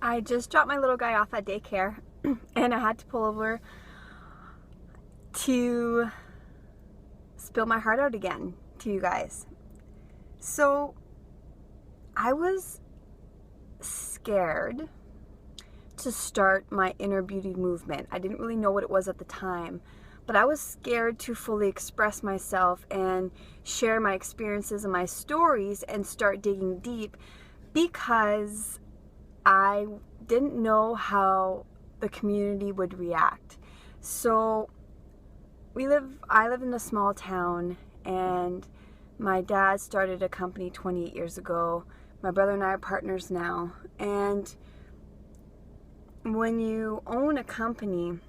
I just dropped my little guy off at daycare and I had to pull over to spill my heart out again to you guys. So I was scared to start my inner beauty movement. I didn't really know what it was at the time, but I was scared to fully express myself and share my experiences and my stories and start digging deep because I didn't know how the community would react. So I live in a small town, and my dad started a company 28 years ago. My brother and I are partners now. And when you own a company,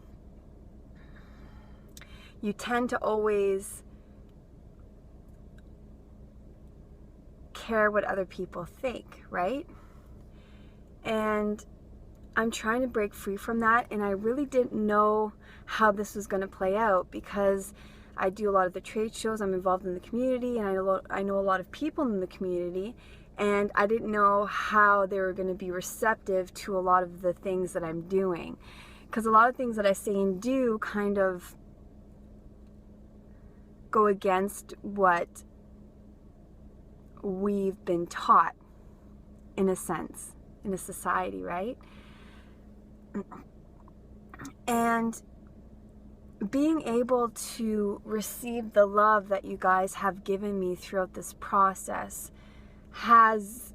you tend to always care what other people think, right? And I'm trying to break free from that, and I really didn't know how this was going to play out because I do a lot of the trade shows, I'm involved in the community, and I know a lot of people in the community, and I didn't know how they were going to be receptive to a lot of the things that I'm doing, because a lot of things that I say and do kind of go against what we've been taught, in a sense, in a society, right? And being able to receive the love that you guys have given me throughout this process has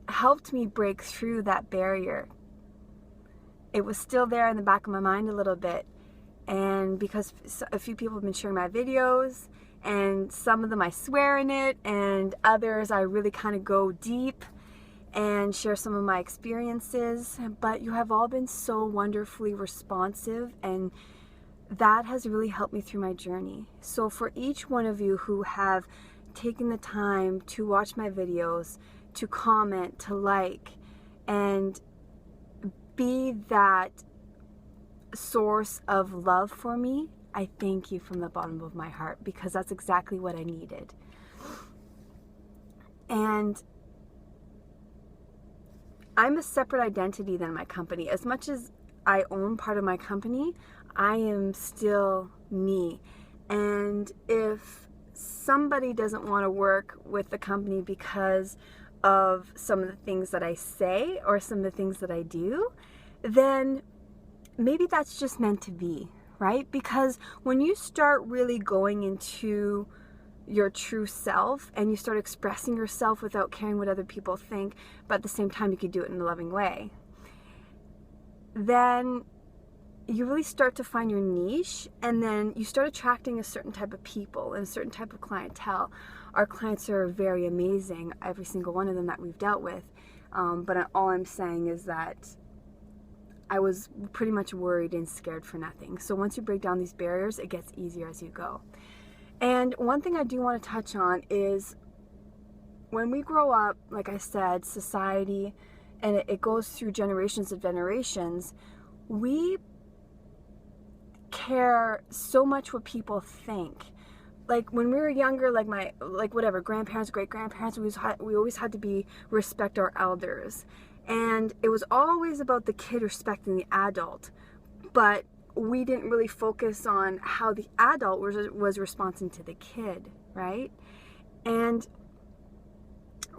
helped me break through that barrier. It was still there in the back of my mind a little bit, and because a few people have been sharing my videos, and some of them I swear in it, and others I really kind of go deep and share some of my experiences, but you have all been so wonderfully responsive, and that has really helped me through my journey. So for each one of you who have taken the time to watch my videos, to comment, to like, and be that source of love for me, I thank you from the bottom of my heart, because that's exactly what I needed. And I'm a separate identity than my company. As much as I own part of my company, I am still me. And if somebody doesn't want to work with the company because of some of the things that I say or some of the things that I do, then maybe that's just meant to be, right? Because when you start really going into your true self and you start expressing yourself without caring what other people think, but at the same time you could do it in a loving way, then you really start to find your niche, and then you start attracting a certain type of people and a certain type of clientele. Our clients are very amazing, every single one of them that we've dealt with, but all I'm saying is that I was pretty much worried and scared for nothing. So once you break down these barriers, it gets easier as you go. And one thing I do want to touch on is when we grow up, like I said, society, and it goes through generations of generations, we care so much what people think. Like when we were younger, whatever, grandparents, great-grandparents, we always had to respect our elders. And it was always about the kid respecting the adult. But we didn't really focus on how the adult was responding to the kid, right? And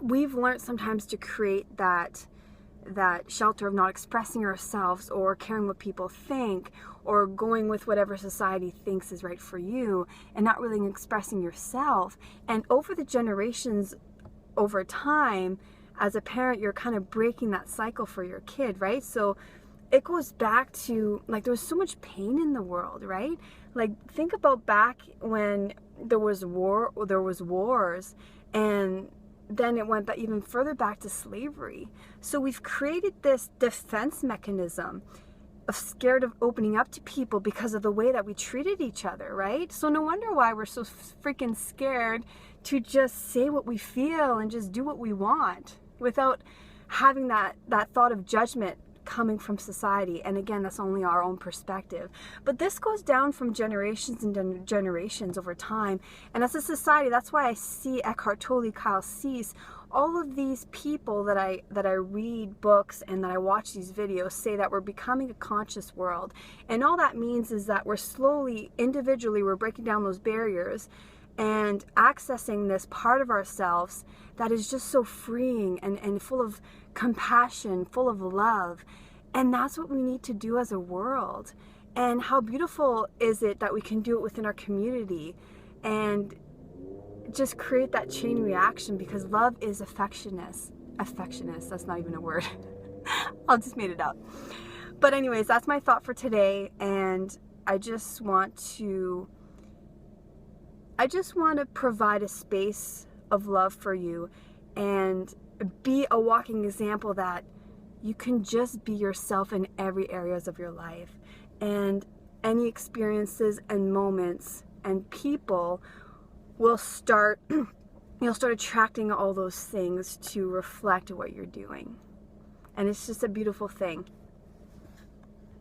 we've learned sometimes to create that shelter of not expressing ourselves or caring what people think or going with whatever society thinks is right for you and not really expressing yourself. And over the generations, over time, as a parent, you're kind of breaking that cycle for your kid, right? So it goes back to, like, there was so much pain in the world, right? Like, think about back when there was wars, and then it went even further back to slavery. So we've created this defense mechanism of scared of opening up to people because of the way that we treated each other, right? So no wonder why we're so freaking scared to just say what we feel and just do what we want without having that thought of judgment coming from society. And again, that's only our own perspective. But this goes down from generations and generations over time. And as a society, that's why I see Eckhart Tolle, Kyle Cease, all of these people that I read books and that I watch these videos say that we're becoming a conscious world. And all that means is that we're slowly, individually, we're breaking down those barriers and accessing this part of ourselves that is just so freeing and full of compassion, full of love. And that's what we need to do as a world. And how beautiful is it that we can do it within our community and just create that chain reaction, because love is affectionate. That's not even a word. I'll just made it up. But anyways, that's my thought for today, and I just want to provide a space of love for you and be a walking example that you can just be yourself in every areas of your life, and any experiences and moments and people will start, you'll start attracting all those things to reflect what you're doing. And it's just a beautiful thing.